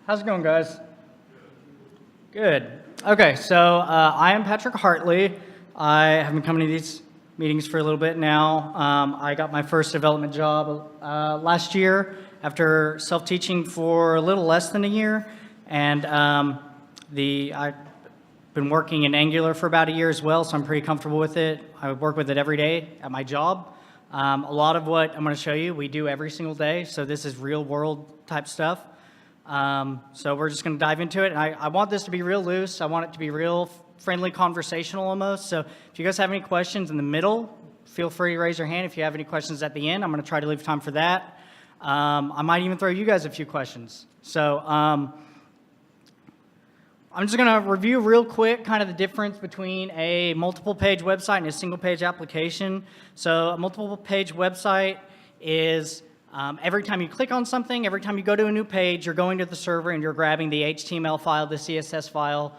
How's it going, guys? Good. Okay, so I am Patrick Hartley. I have been coming to these meetings for a little bit now. I got my first development job last year after self-teaching for a little less than a year, and I've been working in Angular for about a year as well, so I'm pretty comfortable with it. I work with it every day at my job. A lot of what I'm going to show you, we do every single day, so this is real-world type stuff. So we're just going to dive into it. And I want this to be real loose. I want it to be real friendly, conversational almost. So if you guys have any questions in the middle, feel free to raise your hand. If you have any questions at the end, I'm going to try to leave time for that. I might even throw you guys a few questions. So I'm just going to review real quick kind of the difference between a multiple page website and a single page application. So a multiple page website is every time you click on something, every time you go to a new page, you're going to the server and you're grabbing the HTML file, the CSS file,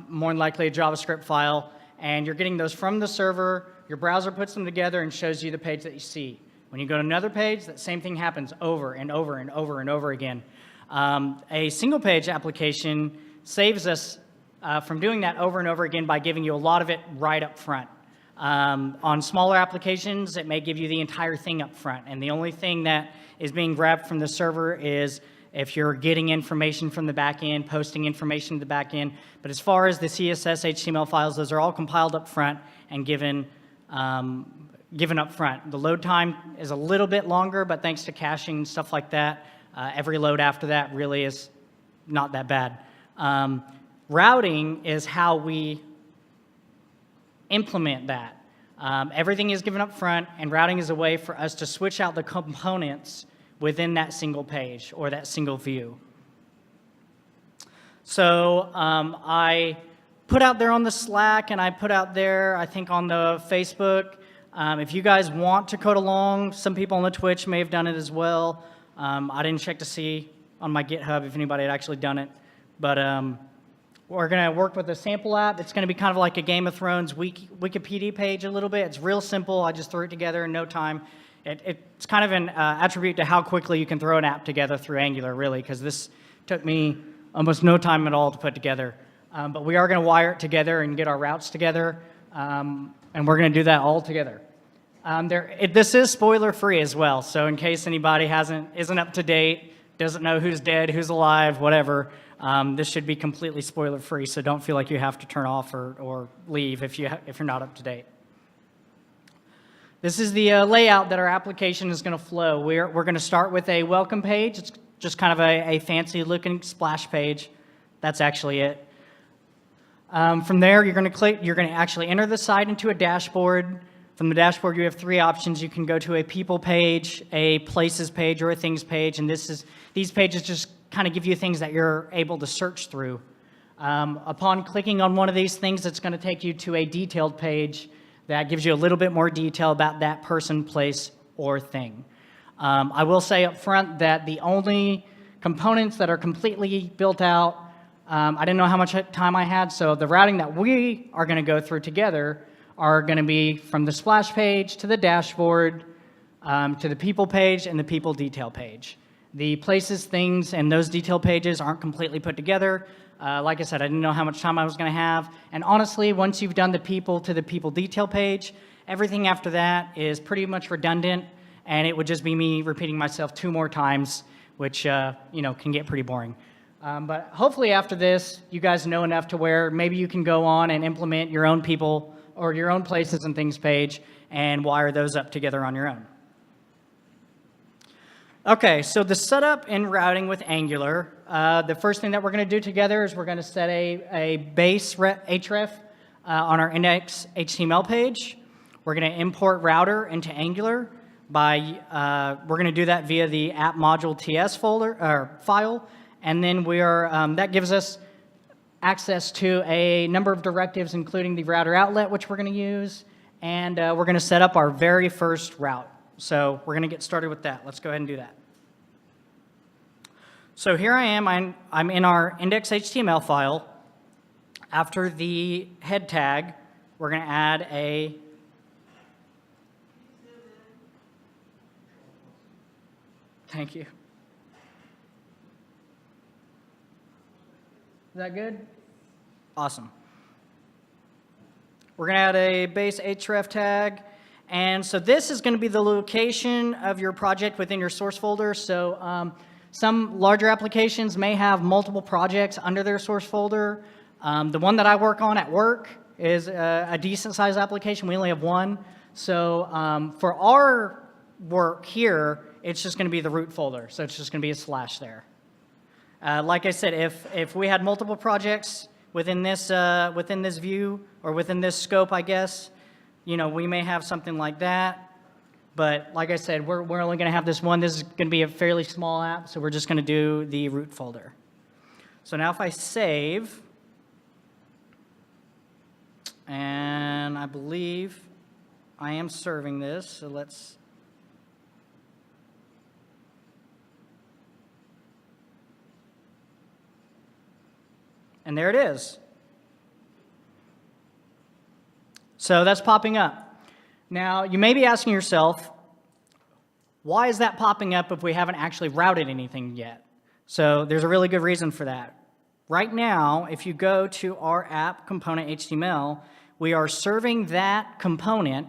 more than likely a JavaScript file, and you're getting those from the server. Your browser puts them together and shows you the page that you see. When you go to another page, that same thing happens over and over and over and over again. A single page application saves us from doing that over and over again by giving you a lot of it right up front. On smaller applications, it may give you the entire thing up front, and the only thing that is being grabbed from the server is if you're getting information from the back end, posting information to the back end. But as far as the CSS, HTML files, those are all compiled up front and given up front. The load time is a little bit longer, but thanks to caching and stuff like that, every load after that really is not that bad. Routing is how we implement that. Everything is given up front, and routing is a way for us to switch out the components within that single page or that single view. So I put out there on the Slack, and I put out there, I think, on the Facebook. If you guys want to code along, some people on the Twitch may have done it as well. I didn't check to see on my GitHub if anybody had actually done it, but we're going to work with a sample app. It's going to be kind of like a Game of Thrones Wikipedia page a little bit. It's real simple. I just threw it together in no time. It's kind of an attribute to how quickly you can throw an app together through Angular, really, because this took me almost no time at all to put together. But we are going to wire it together and get our routes together, and we're going to do that all together. This is spoiler-free as well, so in case anybody isn't up to date, doesn't know who's dead, who's alive, whatever, this should be completely spoiler-free, so don't feel like you have to turn off or leave if you're not up to date. This is the layout that our application is going to flow. We're going to start with a welcome page. It's just kind of a fancy-looking splash page. That's actually it. From there, you're going to actually enter the site into a dashboard. From the dashboard, you have three options. You can go to a people page, a places page, or a things page, and these pages just kind of give you things that you're able to search through. Upon clicking on one of these things, it's going to take you to a detailed page that gives you a little bit more detail about that person, place, or thing. I will say up front that the only components that are completely built out, I didn't know how much time I had, so the routing that we are going to go through together are going to be from the splash page to the dashboard, to the people page and the people detail page. The places, things, and those detail pages aren't completely put together. Like I said, I didn't know how much time I was going to have. And honestly, once you've done the people to the people detail page, everything after that is pretty much redundant, and it would just be me repeating myself 2 more times, which can get pretty boring. But hopefully after this, you guys know enough to where maybe you can go on and implement your own people or your own places and things page and wire those up together on your own. Okay, so the setup and routing with Angular, the first thing that we're going to do together is we're going to set a base href on our index HTML page. We're going to import router into Angular we're going to do that via the app module TS folder or file, and then that gives us access to a number of directives, including the router outlet, which we're going to use, and we're going to set up our very first route. So we're going to get started with that. Let's go ahead and do that. So here I am. I'm in our index.html file. After the head tag, we're going to add a Thank you. that good? Awesome. We're going to add a base href tag. And so this is going to be the location of your project within your source folder. So some larger applications may have multiple projects under their source folder. The one that I work on at work is a decent sized application. We only have one. So for our work here, it's just going to be the root folder. So it's just going to be a slash there. Like I said, if we had multiple projects within this view or within this scope, I guess, we may have something like that. But like I said, we're only going to have this one. This is going to be a fairly small app, so we're just going to do the root folder. So now if I save, and I believe I am serving this, so let's... And there it is. So that's popping up. Now, you may be asking yourself, why is that popping up if we haven't actually routed anything yet? So there's a really good reason for that. Right now, if you go to our app component HTML, we are serving that component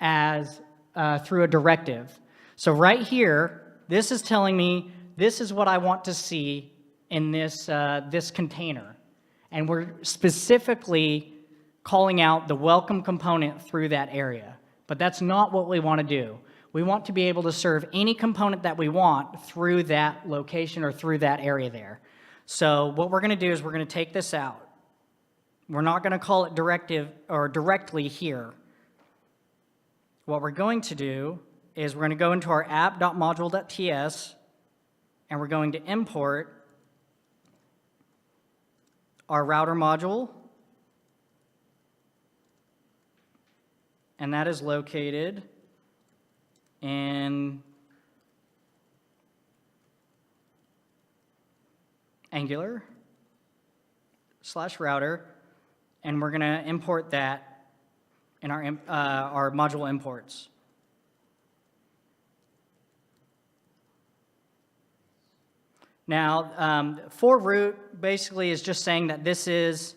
as through a directive. So right here, this is telling me this is what I want to see in this container. And we're specifically calling out the welcome component through that area. But that's not what we want to do. We want to be able to serve any component that we want through that location or through that area there. So what we're going to do is we're going to take this out. We're not going to call it directive or directly here. What we're going to do is we're going to go into our app.module.ts and we're going to import our router module, and that is located in Angular/router, and we're going to import that in our module imports. Now, for root basically is just saying that this is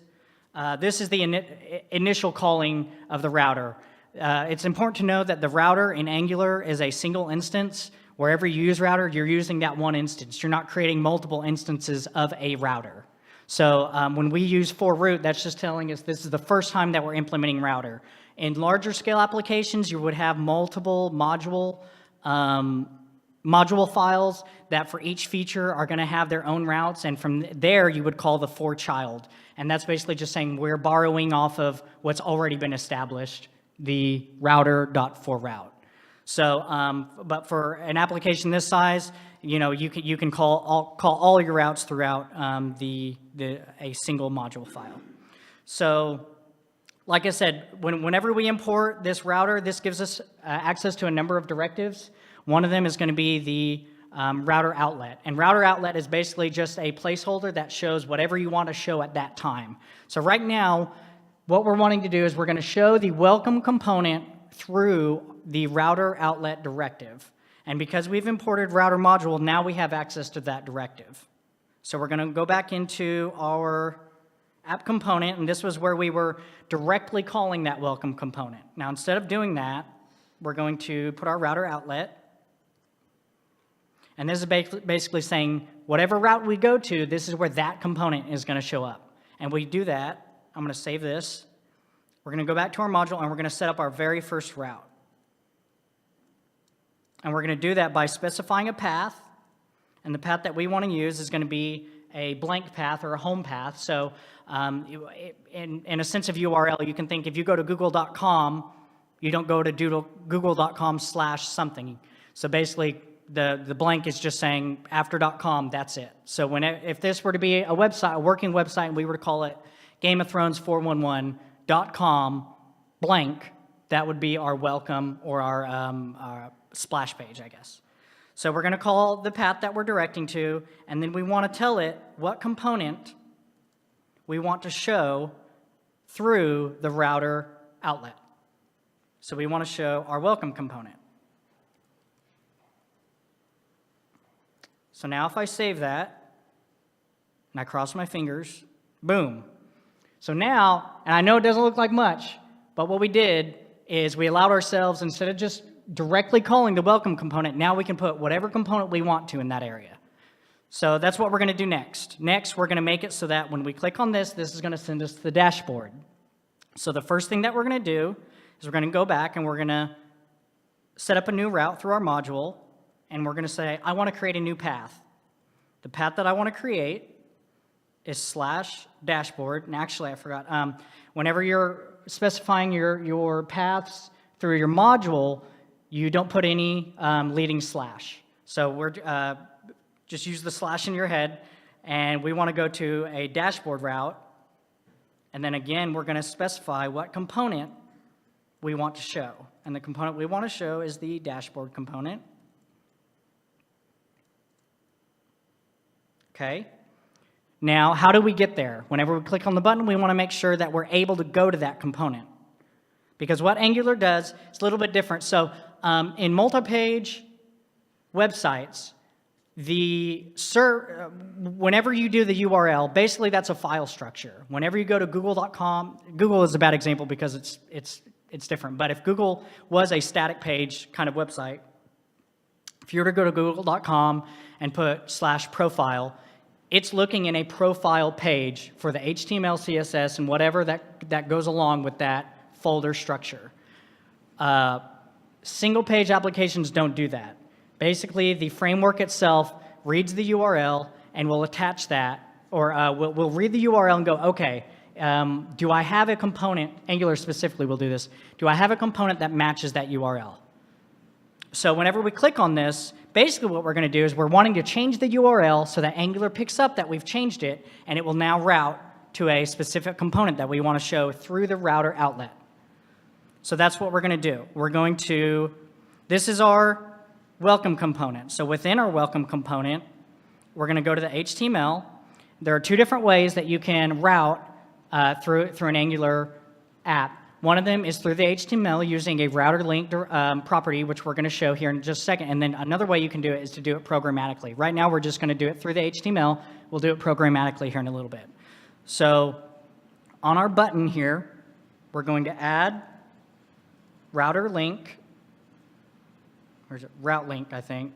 the initial calling of the router. It's important to know that the router in Angular is a single instance. Wherever you use router, you're using that one instance. You're not creating multiple instances of a router. So when we use for root, that's just telling us this is the first time that we're implementing router. In larger scale applications, you would have multiple module files that for each feature are going to have their own routes, and from there you would call the for child. And that's basically just saying we're borrowing off of what's already been established, the router.forRoute. So, but for an application this size, you can call all your routes throughout a single module file. So, like I said, whenever we import this router, this gives us access to a number of directives. One of them is going to be the router outlet. And router outlet is basically just a placeholder that shows whatever you want to show at that time. So right now, what we're wanting to do is we're going to show the welcome component through the router outlet directive. And because we've imported router module, now we have access to that directive. So we're going to go back into our app component, and this was where we were directly calling that welcome component. Now, instead of doing that, we're going to put our router outlet. And this is basically saying whatever route we go to, this is where that component is going to show up. And we do that. I'm going to save this. We're going to go back to our module, and we're going to set up our very first route. And we're going to do that by specifying a path. And the path that we want to use is going to be a blank path or a home path. So in a sense of URL, you can think if you go to google.com, you don't go to google.com/something. So basically, the blank is just saying after.com, that's it. So if this were to be a website, a working website, and we were to call it Game of Thrones 411.com blank, that would be our welcome or our splash page, I guess. So we're going to call the path that we're directing to, and then we want to tell it what component we want to show through the router outlet. So we want to show our welcome component. So now if I save that, and I cross my fingers, boom. So now, and I know it doesn't look like much, but what we did is we allowed ourselves, instead of just directly calling the welcome component, now we can put whatever component we want to in that area. So that's what we're going to do next. Next, we're going to make it so that when we click on this, this is going to send us to the dashboard. So the first thing that we're going to do is we're going to go back and we're going to set up a new route through our module, and we're going to say, I want to create a new path. The path that I want to create is /dashboard, and actually I forgot, whenever you're specifying your paths through your module, you don't put any leading slash. So we're just use the slash in your head, and we want to go to a dashboard route, and then again we're going to specify what component we want to show, and the component we want to show is the dashboard component. Okay. Now, how do we get there? Whenever we click on the button, we want to make sure that we're able to go to that component. Because what Angular does is a little bit different. So in multi-page websites, whenever you do the URL, basically that's a file structure. Whenever you go to google.com, Google is a bad example because it's different. But if Google was a static page kind of website, if you were to go to google.com and put /profile, it's looking in a profile page for the HTML, CSS, and whatever that goes along with that folder structure. Single page applications don't do that. Basically, the framework itself reads the URL and will attach that, or we'll read the URL and go, okay, do I have a component, Angular specifically will do this, do I have a component that matches that URL? So whenever we click on this, basically what we're going to do is we're wanting to change the URL so that Angular picks up that we've changed it, and it will now route to a specific component that we want to show through the router outlet. So that's what we're going to do. We're going to, this is our welcome component. So within our welcome component, we're going to go to the HTML. There are two different ways that you can route through an Angular app. One of them is through the HTML using a router link property, which we're going to show here in just a second. And then another way you can do it is to do it programmatically. Right now, we're just going to do it through the HTML. We'll do it programmatically here in a little bit. So on our button here, we're going to add router link. Or is it route link, I think.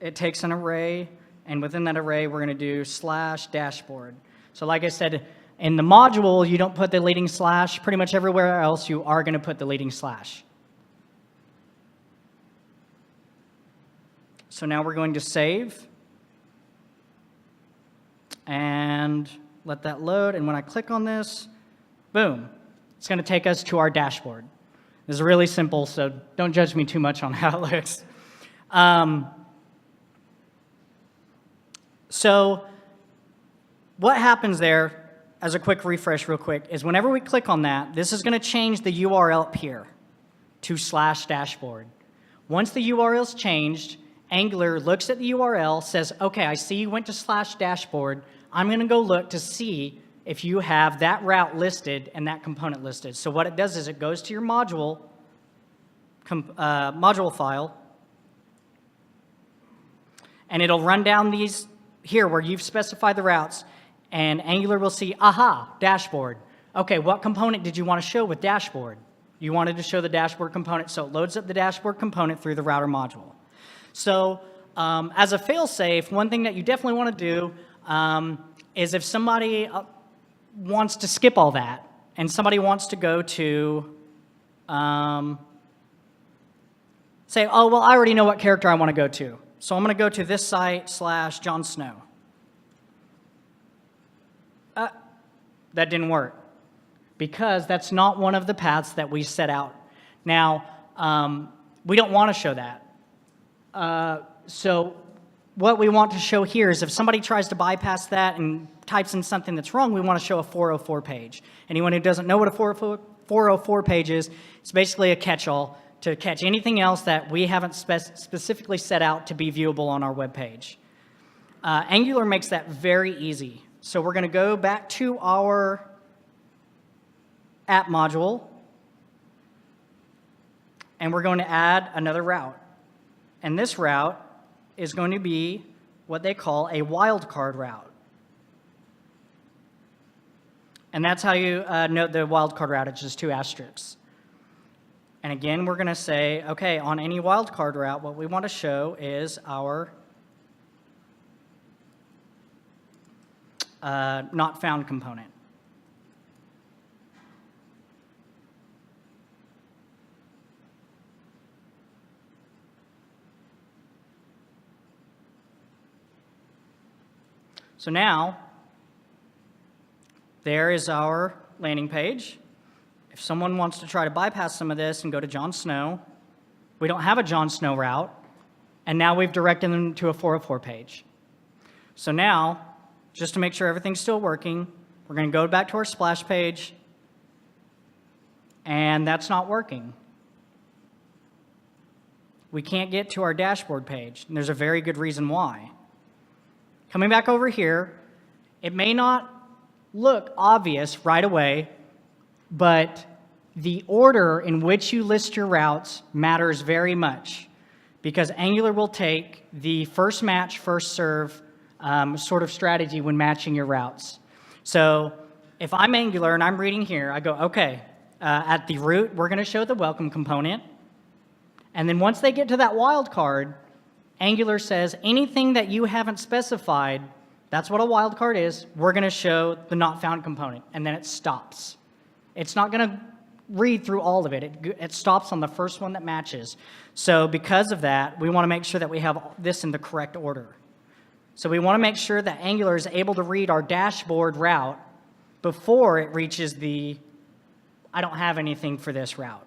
It takes an array. And within that array, we're going to do /dashboard. So like I said, in the module, you don't put the leading slash. Pretty much everywhere else, you are going to put the leading slash. So now we're going to save. And let that load. And when I click on this, boom, it's going to take us to our dashboard. This is really simple, so don't judge me too much on how it looks. So what happens there, as a quick refresh real quick, is whenever we click on that, this is going to change the URL up here to /dashboard. Once the URL is changed, Angular looks at the URL, says, okay, I see you went to /dashboard. I'm going to go look to see if you have that route listed and that component listed. So what it does is it goes to your module file, and it'll run down these here where you've specified the routes, and Angular will see, aha, dashboard. Okay, what component did you want to show with dashboard? You wanted to show the dashboard component, so it loads up the dashboard component through the router module. So as a fail-safe, one thing that you definitely want to do is if somebody wants to skip all that, and somebody wants to go to, say, oh, well, I already know what character I want to go to. So I'm going to go to this site /Jon Snow. That didn't work because that's not one of the paths that we set out. Now, we don't want to show that. So what we want to show here is if somebody tries to bypass that and types in something that's wrong, we want to show a 404 page. Anyone who doesn't know what a 404 page is, it's basically a catch-all to catch anything else that we haven't specifically set out to be viewable on our web page. Angular makes that very easy. So we're going to go back to our app module, and we're going to add another route. And this route is going to be what they call a wildcard route. And that's how you note the wildcard route. It's just 2 asterisks. And again, we're going to say, okay, on any wildcard route, what we want to show is our not found component. So now, there is our landing page. If someone wants to try to bypass some of this and go to Jon Snow, we don't have a Jon Snow route, and now we've directed them to a 404 page. So now, just to make sure everything's still working, we're going to go back to our splash page, and that's not working. We can't get to our dashboard page, and there's a very good reason why. Coming back over here, it may not look obvious right away, but the order in which you list your routes matters very much, because Angular will take the first match, first serve sort of strategy when matching your routes. So if I'm Angular and I'm reading here, I go, okay, at the root, we're going to show the welcome component. And then once they get to that wildcard, Angular says anything that you haven't specified, that's what a wildcard is, we're going to show the not found component, and then it stops. It's not going to read through all of it. It stops on the first one that matches. So because of that, we want to make sure that we have this in the correct order. So we want to make sure that Angular is able to read our dashboard route before it reaches the I don't have anything for this route,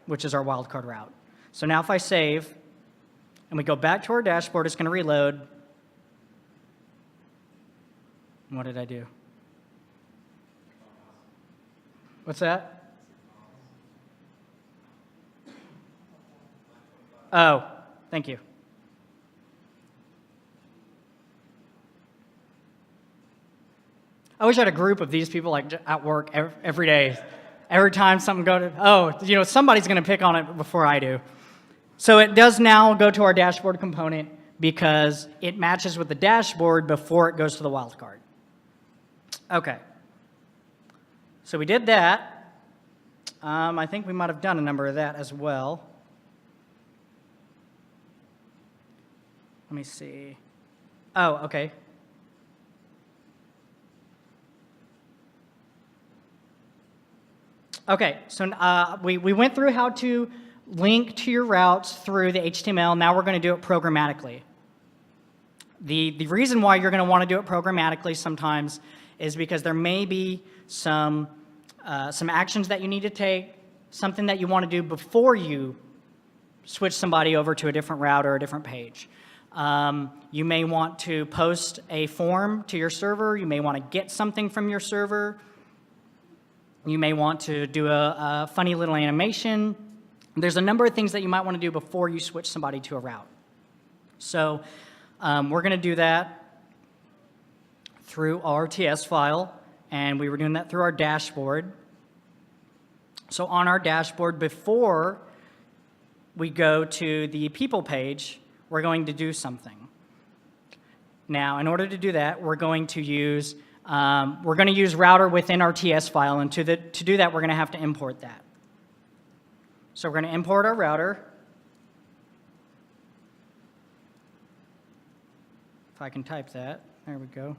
which is our wildcard route. So now if I save, and we go back to our dashboard, it's going to reload. What did I do? What's that? Oh, thank you. I wish I had a group of these people like at work every day. Every time something goes to, somebody's going to pick on it before I do. So it does now go to our dashboard component because it matches with the dashboard before it goes to the wildcard. Okay. So we did that. I think we might have done a number of that as well. Let me see. Oh, okay. Okay, so we went through how to link to your routes through the HTML. Now we're going to do it programmatically. The reason why you're going to want to do it programmatically sometimes is because there may be some actions that you need to take, something that you want to do before you switch somebody over to a different route or a different page. You may want to post a form to your server. You may want to get something from your server. You may want to do a funny little animation. There's a number of things that you might want to do before you switch somebody to a route. So we're going to do that through our TS file, and we were doing that through our dashboard. So on our dashboard, before we go to the people page, we're going to do something. Now, in order to do that, we're going to use router within our TS file, and to do that, we're going to have to import that. So we're going to import our router. If I can type that, there we go.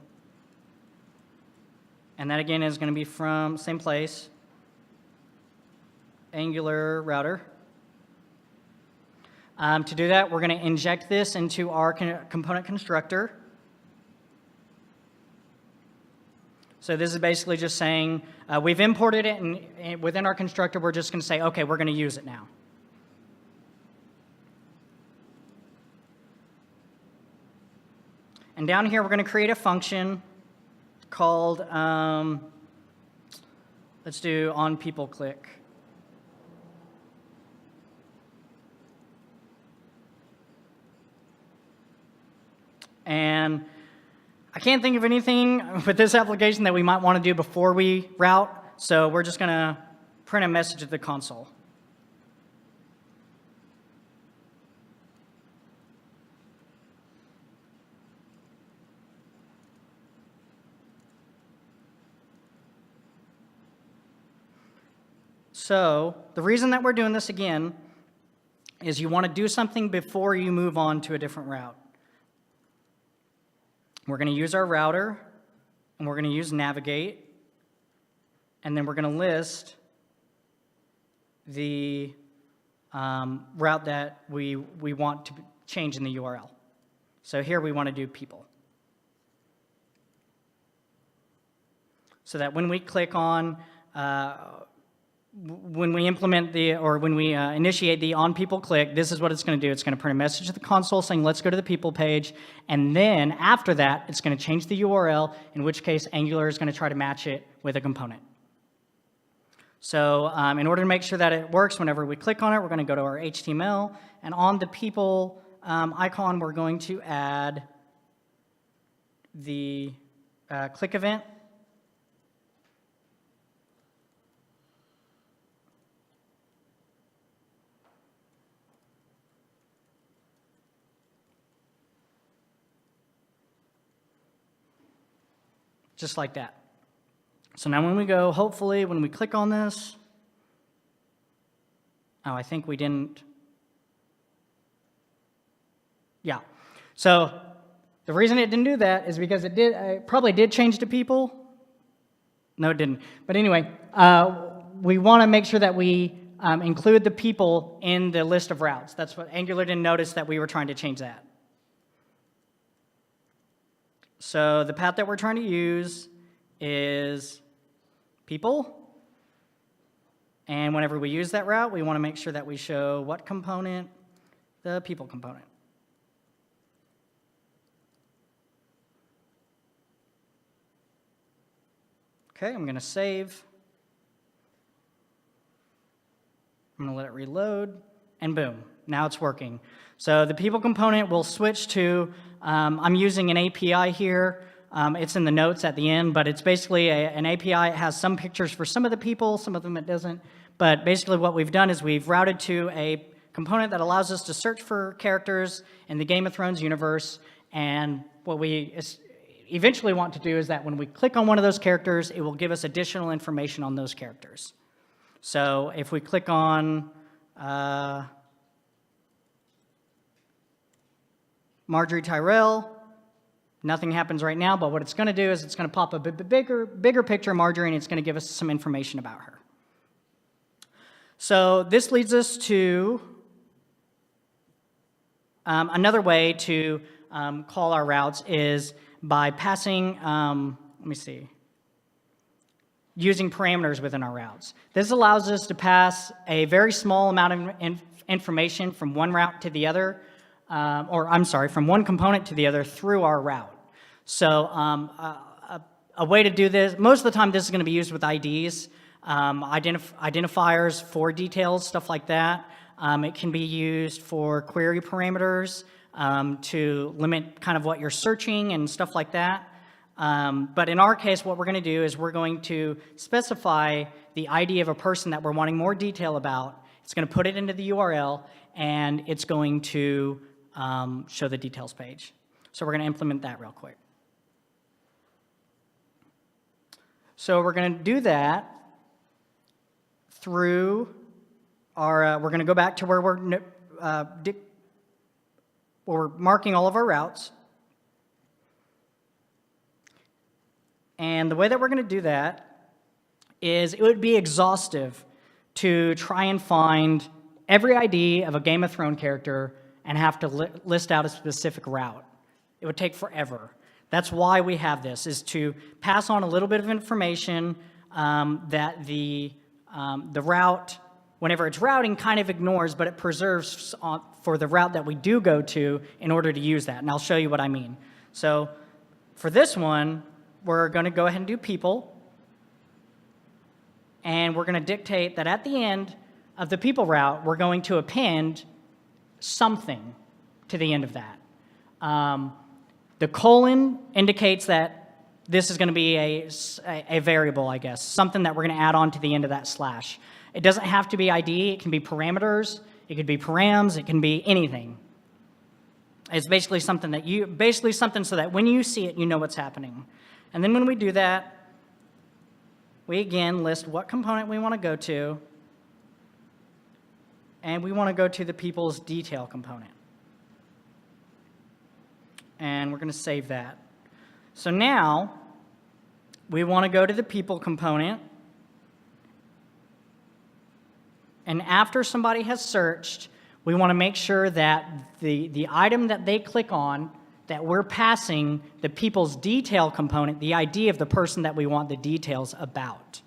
And that again is going to be from same place, Angular router. To do that, we're going to inject this into our component constructor. So this is basically just saying we've imported it, and within our constructor, we're just going to say, okay, we're going to use it now. And down here, we're going to create a function called, let's do onPeopleClick. And I can't think of anything with this application that we might want to do before we route, so we're just going to print a message at the console. So the reason that we're doing this again is you want to do something before you move on to a different route. We're going to use our router, and we're going to use navigate, and then we're going to list the route that we want to change in the URL. So here we want to do people. So that when we click on, when we implement when we initiate the on people click, this is what it's going to do. It's going to print a message to the console saying, let's go to the people page. And then after that, it's going to change the URL, in which case Angular is going to try to match it with a component. So in order to make sure that it works, whenever we click on it, we're going to go to our HTML. And on the people icon, we're going to add the click event. Just like that. So now when we go, hopefully, when we click on this, oh, I think we didn't. Yeah. So the reason it didn't do that is because it probably did change to people. No, it didn't. But anyway, we want to make sure that we include the people in the list of routes. That's what Angular didn't notice, that we were trying to change that. So the path that we're trying to use is people. And whenever we use that route, we want to make sure that we show what component? The people component. Okay, I'm going to save. I'm going to let it reload, and boom, now it's working. So the people component will switch to, I'm using an API here. It's in the notes at the end, but it's basically an API. It has some pictures for some of the people, some of them it doesn't. But basically what we've done is we've routed to a component that allows us to search for characters in the Game of Thrones universe. And what we eventually want to do is that when we click on one of those characters, it will give us additional information on those characters. So if we click on Marjorie Tyrell, nothing happens right now, but what it's going to do is it's going to pop a bigger picture of Marjorie, and it's going to give us some information about her. So this leads us to another way to call our routes is by passing, using parameters within our routes. This allows us to pass a very small amount of information from one route to the other, from one component to the other through our route. So a way to do this, most of the time this is going to be used with IDs, identifiers for details, stuff like that. It can be used for query parameters to limit kind of what you're searching and stuff like that. But in our case, what we're going to do is we're going to specify the ID of a person that we're wanting more detail about. It's going to put it into the URL, and it's going to show the details page. So we're going to implement that real quick. So we're going to do that through our, we're going to go back to where we're marking all of our routes. And the way that we're going to do that is it would be exhaustive to try and find every ID of a Game of Thrones character and have to list out a specific route. It would take forever. That's why we have this, is to pass on a little bit of information that the route, whenever it's routing, kind of ignores, but it preserves for the route that we do go to in order to use that. And I'll show you what I mean. So for this one, we're going to go ahead and do people. And we're going to dictate that at the end of the people route, we're going to append something to the end of that. The colon indicates that this is going to be a variable, I guess, something that we're going to add on to the end of that slash. It doesn't have to be ID. It can be parameters. It could be params. It can be anything. It's basically something so that when you see it, you know what's happening. And then when we do that, we again list what component we want to go to. and we want to go to the people's detail component. And we're going to save that. So now we want to go to the people component. And after somebody has searched, we want to make sure that the item that they click on, that we're passing the people's detail component, the ID of the person that we want the details about.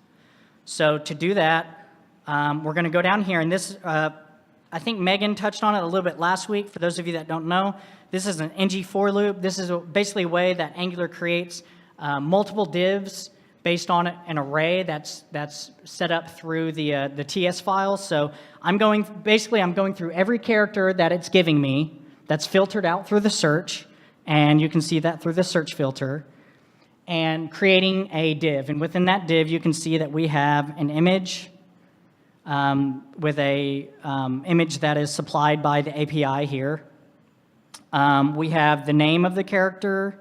So to do that, we're going to go down here, and this, I think Megan touched on it a little bit last week. For those of you that don't know, this is an ng for loop. This is basically a way that Angular creates multiple divs based on an array that's set up through the TS file. So I'm going through every character that it's giving me that's filtered out through the search, and you can see that through the search filter, and creating a div. And within that div, you can see that we have an image with a image that is supplied by the API here. We have the name of the character.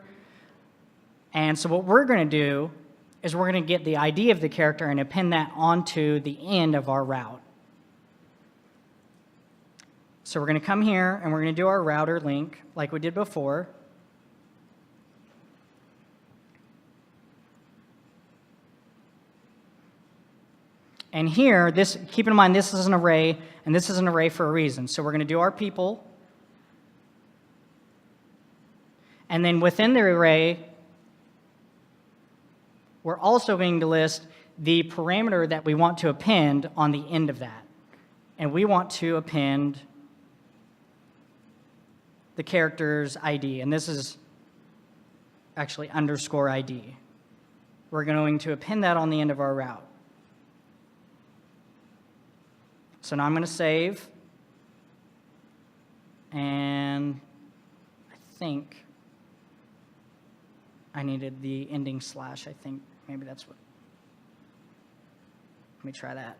And so what we're going to do is we're going to get the ID of the character and append that onto the end of our route. So we're going to come here, and we're going to do our router link like we did before. And here, keep in mind, this is an array, and this is an array for a reason. So we're going to do our people. And then within the array, we're also going to list the parameter that we want to append on the end of that. And we want to append the character's ID. And this is actually underscore ID. We're going to append that on the end of our route. So now I'm going to save, and I think I needed the ending slash. I think maybe that's what. Let me try that.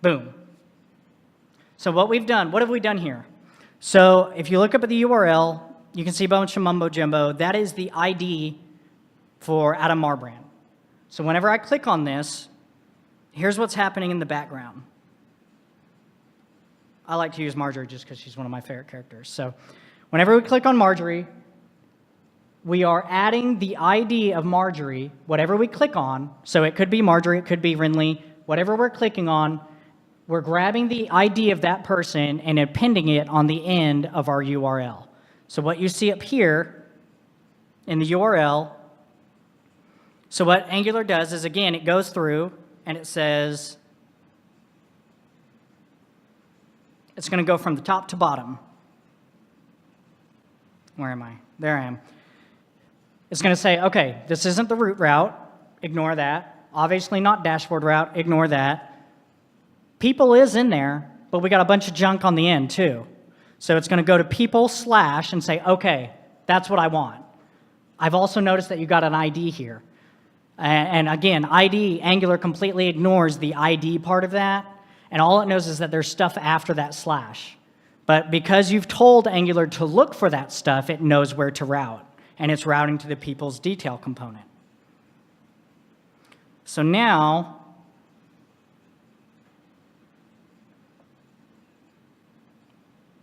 Boom. So what have we done here? So if you look up at the URL, you can see a bunch of mumbo jumbo. That is the ID for Adam Marbrand. So whenever I click on this, here's what's happening in the background. I like to use Marjorie just because she's one of my favorite characters. So whenever we click on Marjorie, we are adding the ID of Marjorie, whatever we click on. So it could be Marjorie, it could be Renly, whatever we're clicking on, we're grabbing the ID of that person and appending it on the end of our URL. So what you see up here in the URL, so what Angular does is, again, it goes through and it says, it's going to go from the top to bottom. Where am I? There I am. It's going to say, okay, this isn't the root route. Ignore that. Obviously not dashboard route. Ignore that. People is in there, but we got a bunch of junk on the end too. So it's going to go to people / and say, okay, that's what I want. I've also noticed that you got an ID here. And again, ID, Angular completely ignores the ID part of that, and all it knows is that there's stuff after that /. But because you've told Angular to look for that stuff, it knows where to route, and it's routing to the people's detail component. So now,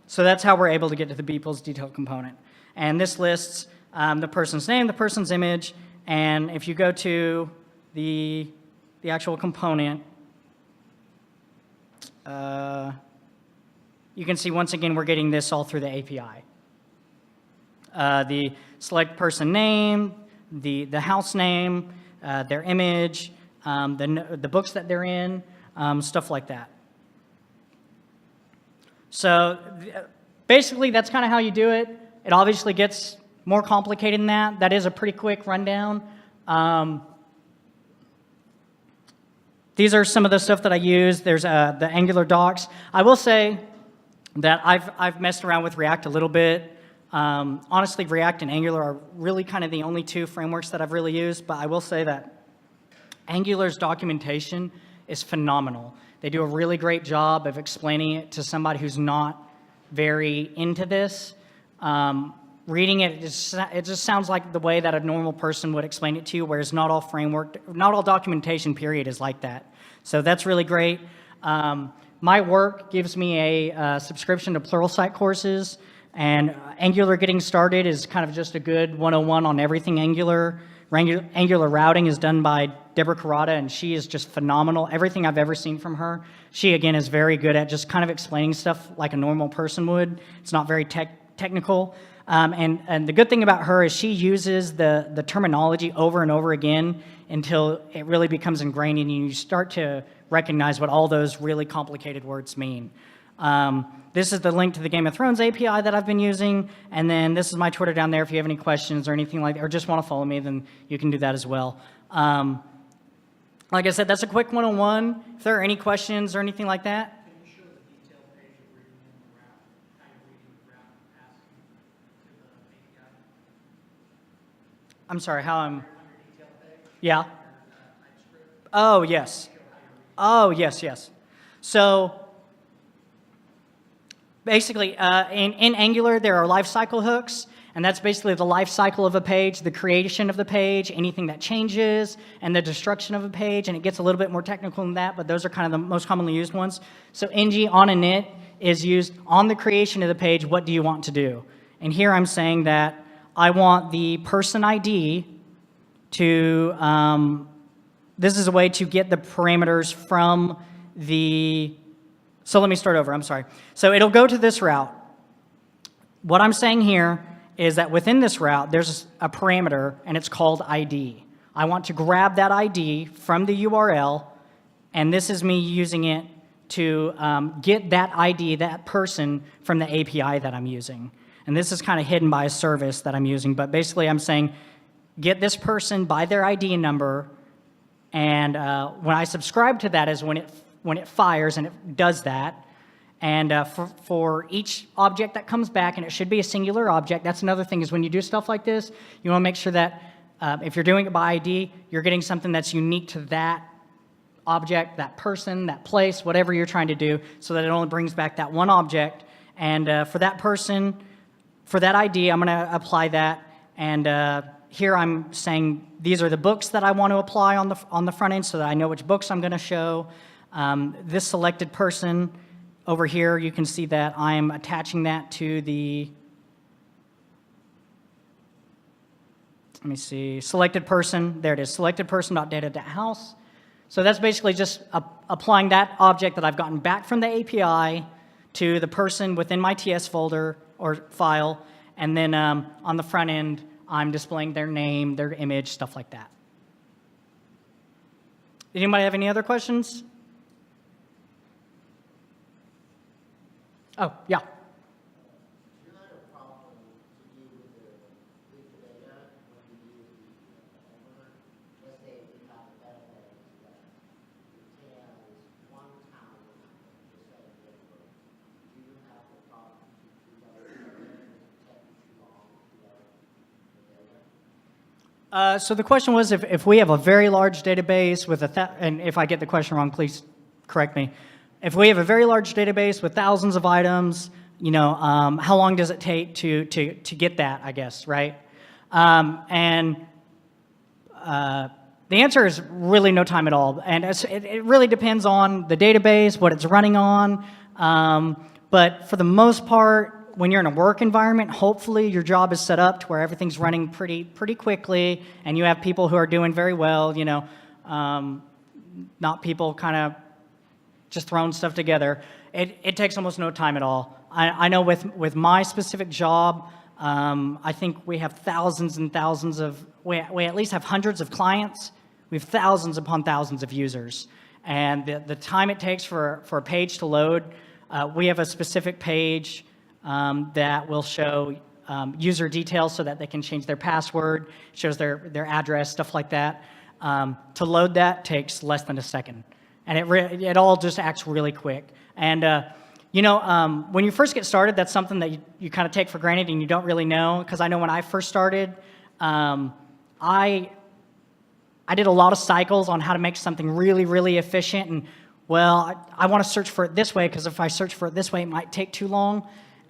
so that's how we're able to get to the people's detail component. And this lists the person's name, the person's image, and if you go to the actual component, you can see once again we're getting this all through the API. The select person name, the house name, their image, the books that they're in, stuff like that. So basically that's kind of how you do it. It obviously gets more complicated than that. That is a pretty quick rundown. These are some of the stuff that I use. There's the Angular docs. I will say that I've messed around with React a little bit. Honestly, React and Angular are really kind of the only two frameworks that I've really used, but I will say that Angular's documentation is phenomenal. They do a really great job of explaining it to somebody who's not very into this. reading it, it just sounds like the way that a normal person would explain it to you, whereas not all documentation period is like that. So that's really great. My work gives me a subscription to Pluralsight courses, and Angular Getting Started is kind of just a good 101 on everything Angular. Angular routing is done by Deborah Carrata, and she is just phenomenal. Everything I've ever seen from her, she, again, is very good at just kind of explaining stuff like a normal person would. It's not very technical. And the good thing about her is she uses the terminology over and over again until it really becomes ingrained and you start to recognize what all those really complicated words mean. This is the link to the Game of Thrones API that I've been using, and then this is my Twitter down there if you have any questions or anything like that, or just want to follow me, then you can do that as well. Like I said, that's a quick 101. If there are any questions or anything like that. Can you show the detailed page of reading in the route, kind of reading the route and passing to the API? I'm sorry, how I'm... On your detailed page? Yeah. TypeScript? Oh, yes. Oh, yes. So basically, in Angular, there are lifecycle hooks, and that's basically the life cycle of a page, the creation of the page, anything that changes, and the destruction of a page, and it gets a little bit more technical than that, but those are kind of the most commonly used ones. So ng on init is used on the creation of the page, what do you want to do? And here I'm saying that I want the person ID to, this is a way to get the parameters from the, so let me start over, I'm sorry. So it'll go to this route. What I'm saying here is that within this route, there's a parameter, and it's called ID. I want to grab that ID from the URL, and this is me using it to get that ID, that person, from the API that I'm using. And this is kind of hidden by a service that I'm using, but basically I'm saying, get this person by their ID number, and when I subscribe to that is when it fires, and it does that. And for each object that comes back, and it should be a singular object, that's another thing, is when you do stuff like this, you want to make sure that if you're doing it by ID, you're getting something that's unique to that object, that person, that place, whatever you're trying to do, so that it only brings back that one object. And for that person, for that ID, I'm going to apply that. And here I'm saying these are the books that I want to apply on the front end, so that I know which books I'm going to show. This selected person over here, you can see that I'm attaching that to the, let me see, selected person. There it is, selected person.data.house. So that's basically just applying that object that I've gotten back from the API to the person within my TS folder or file, and then on the front end, I'm displaying their name, their image, stuff like that. Did anybody have any other questions? Oh, yeah. Do you have a problem to do with the data when you use the number? Let's say we have a database that details one town, just say Denver. Do you have a problem to do that? Take too long to do the data? So the question was if we have a very large database with and if I get the question wrong, please correct me. If we have a very large database with thousands of items, you know, how long does it take to get that, I guess, right? The answer is really no time at all. And it really depends on the database, what it's running on. But for the most part, when you're in a work environment, hopefully your job is set up to where everything's running pretty quickly, and you have people who are doing very well, you know, not people kind of just throwing stuff together. It takes almost no time at all. I know with my specific job, I think we have thousands and thousands of, we at least have hundreds of clients. We have thousands upon thousands of users. And the time it takes for a page to load, we have a specific page that will show user details so that they can change their password, shows their address, stuff like that. To load that takes less than a second. And it all just acts really quick. And, you know, when you first get started, that's something that you kind of take for granted and you don't really know. Because I know when I first started, I did a lot of cycles on how to make something really efficient. And, well, I want to search for it this way because if I search for it this way, it might take too long.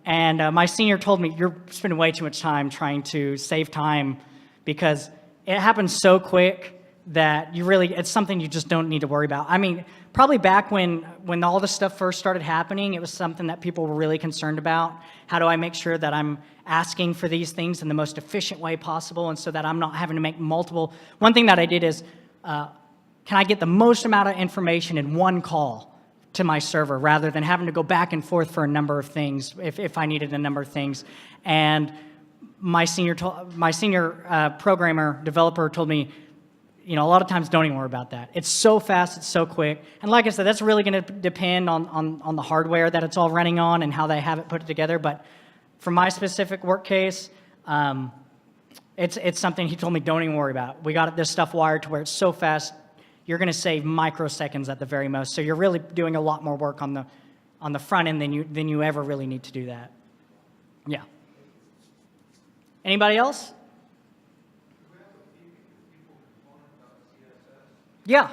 And my senior told me, you're spending way too much time trying to save time because it happens so quick that it's something you just don't need to worry about. I mean, probably back when all this stuff first started happening, it was something that people were really concerned about. How do I make sure that I'm asking for these things in the most efficient way possible, and so that I'm not having to make multiple. One thing that I did is, can I get the most amount of information in one call to my server rather than having to go back and forth for a number of things if I needed a number of things. And my senior programmer, developer told me, a lot of times don't even worry about that. It's so fast, it's so quick. And like I said, that's really going to depend on the hardware that it's all running on and how they have it put together. But for my specific work case, it's something he told me don't even worry about. We got this stuff wired to where it's so fast, you're going to save microseconds at the very most. So you're really doing a lot more work on the front end than you ever really need to do that. Yeah. Anybody else? Yeah.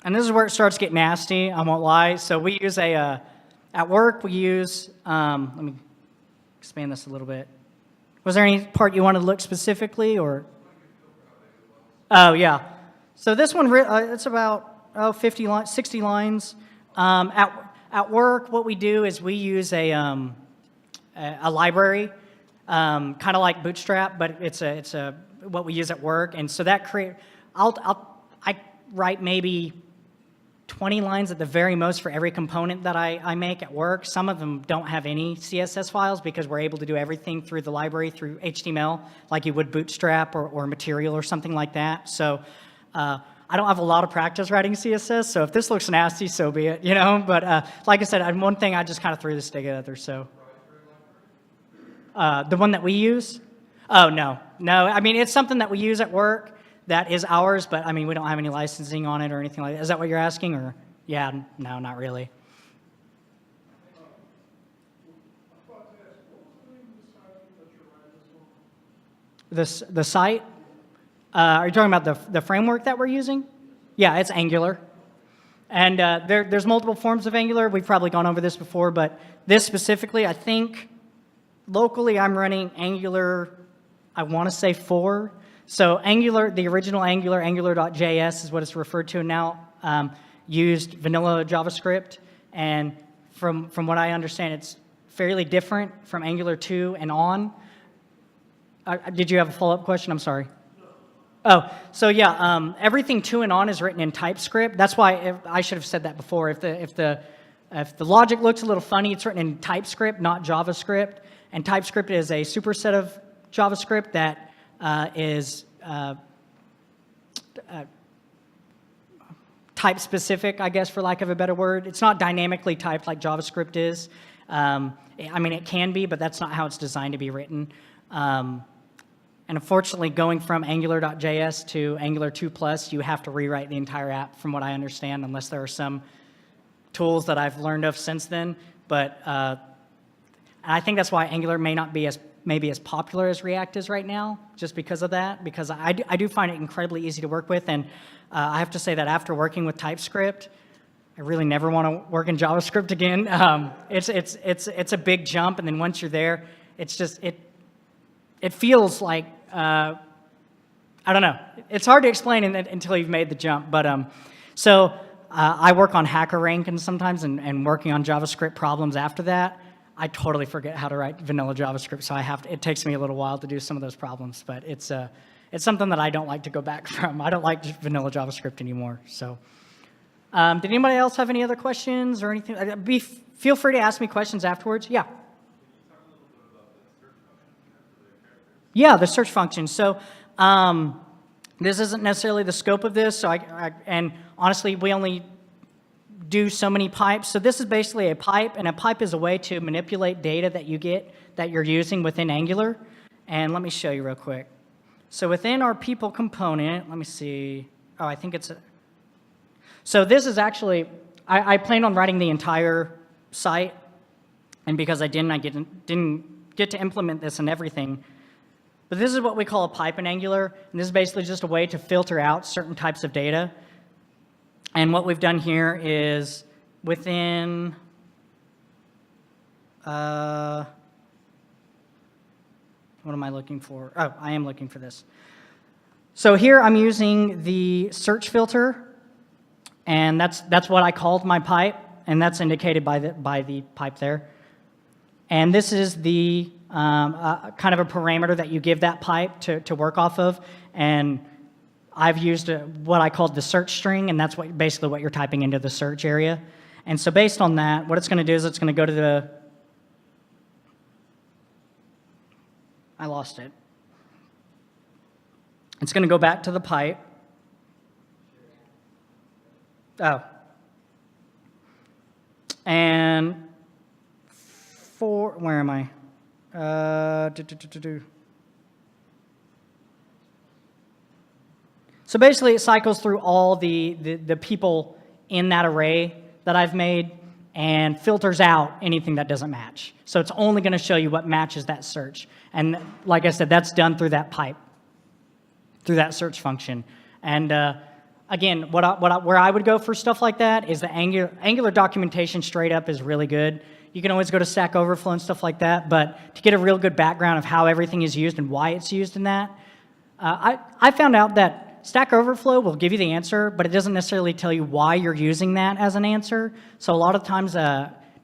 And this is where it starts getting nasty, I won't lie. So we use at work, we use, let me expand this a little bit. Was there any part you wanted to look specifically, or? Oh, yeah. So this one, it's about 50 lines, 60 lines. At work, what we do is we use a library, kind of like Bootstrap, but it's what we use at work, and so that I write maybe 20 lines at the very most for every component that I make at work. Some of them don't have any CSS files because we're able to do everything through the library through HTML, like you would Bootstrap or Material or something like that. So I don't have a lot of practice writing CSS, so if this looks nasty, so be it, But like I said, one thing I just kind of threw this together. So the one that we use. Oh, no. I mean, it's something that we use at work that is ours, but I mean, we don't have any licensing on it or anything like that. Is that what you're asking, or? Yeah, no, not really. The site? Are you talking about the framework that we're using? Yeah, it's Angular. And there's multiple forms of Angular. We've probably gone over this before, but this specifically, I think, locally I'm running Angular, I want to say 4. So Angular, the original Angular, Angular.js is what it's referred to now, used vanilla JavaScript. And from what I understand, it's fairly different from Angular 2 and on. Did you have a follow-up question? I'm sorry. Oh, so yeah, everything 2 and on is written in TypeScript. That's why I should have said that before. If the logic looks a little funny, it's written in TypeScript, not JavaScript. And TypeScript is a superset of JavaScript that is type-specific, I guess, for lack of a better word. It's not dynamically typed like JavaScript is. I mean, it can be, but that's not how it's designed to be written. And unfortunately, going from Angular.js to Angular 2+, you have to rewrite the entire app, from what I understand, unless there are some tools that I've learned of since then. But I think that's why Angular may not be maybe as popular as React is right now, just because of that, because I do find it incredibly easy to work with. And I have to say that after working with TypeScript, I really never want to work in JavaScript again. It's a big jump, and then once you're there, it's just, it feels like, I don't know. It's hard to explain until you've made the jump. But so I work on HackerRank and sometimes, and working on JavaScript problems after that, I totally forget how to write vanilla JavaScript, so it takes me a little while to do some of those problems, but it's something that I don't like to go back from. I don't like vanilla JavaScript anymore. So, did anybody else have any other questions or anything? Feel free to ask me questions afterwards. Yeah. Yeah, the search function. So, this isn't necessarily the scope of this. So, and honestly, we only do so many pipes. So this is basically a pipe, and a pipe is a way to manipulate data that you're using within Angular. And let me show you real quick. So within our people component, let me see. Oh, I think so this is actually, I planned on writing the entire site, and because I didn't get to implement this and everything. But this is what we call a pipe in Angular, and this is basically just a way to filter out certain types of data. And what we've done here is within, What am I looking for? Oh, I am looking for this. So here I'm using the search filter, and that's what I called my pipe, and that's indicated by the pipe there. And this is the kind of a parameter that you give that pipe to work off of. And I've used what I called the search string, and that's basically what you're typing into the search area. And so based on that, what it's going to do is it's going to go to the, I lost it. It's going to go back to the pipe. Oh. And where am I? So basically it cycles through all the people in that array that I've made and filters out anything that doesn't match. So it's only going to show you what matches that search. And like I said, that's done through that pipe, through that search function. And again, where I would go for stuff like that is the Angular documentation straight up is really good. You can always go to Stack Overflow and stuff like that, but to get a real good background of how everything is used and why it's used in that, I found out that Stack Overflow will give you the answer, but it doesn't necessarily tell you why you're using that as an answer. So a lot of times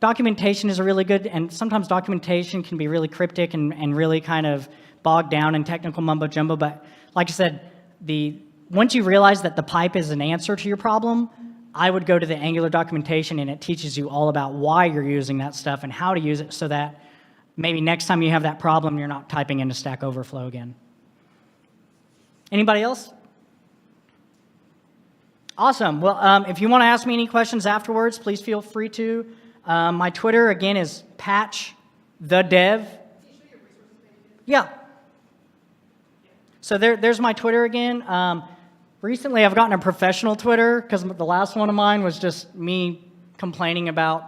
documentation is really good, and sometimes documentation can be really cryptic and really kind of bogged down in technical mumbo jumbo. But like I said, once you realize that the pipe is an answer to your problem, I would go to the Angular documentation, and it teaches you all about why you're using that stuff and how to use it so that maybe next time you have that problem, you're not typing into Stack Overflow again. Anybody else? Awesome. Well, if you want to ask me any questions afterwards, please feel free to. My Twitter, again, is patchthedev. Yeah. So there's my Twitter again. Recently, I've gotten a professional Twitter because the last one of mine was just me complaining about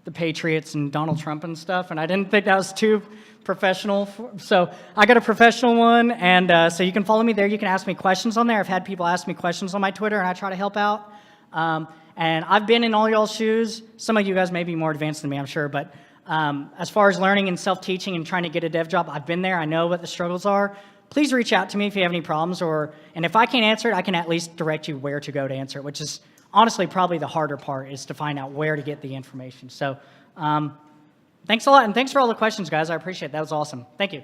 the Patriots and Donald Trump and stuff, and I didn't think that was too professional. So I got a professional one, and so you can follow me there. You can ask me questions on there. I've had people ask me questions on my Twitter, and I try to help out. And I've been in all y'all's shoes. Some of you guys may be more advanced than me, I'm sure, but as far as learning and self-teaching and trying to get a dev job, I've been there. I know what the struggles are. Please reach out to me if you have any problems, and if I can't answer it, I can at least direct you where to go to answer it, which is honestly probably the harder part, is to find out where to get the information. So thanks a lot, and thanks for all the questions, guys. I appreciate it. That was awesome. Thank you.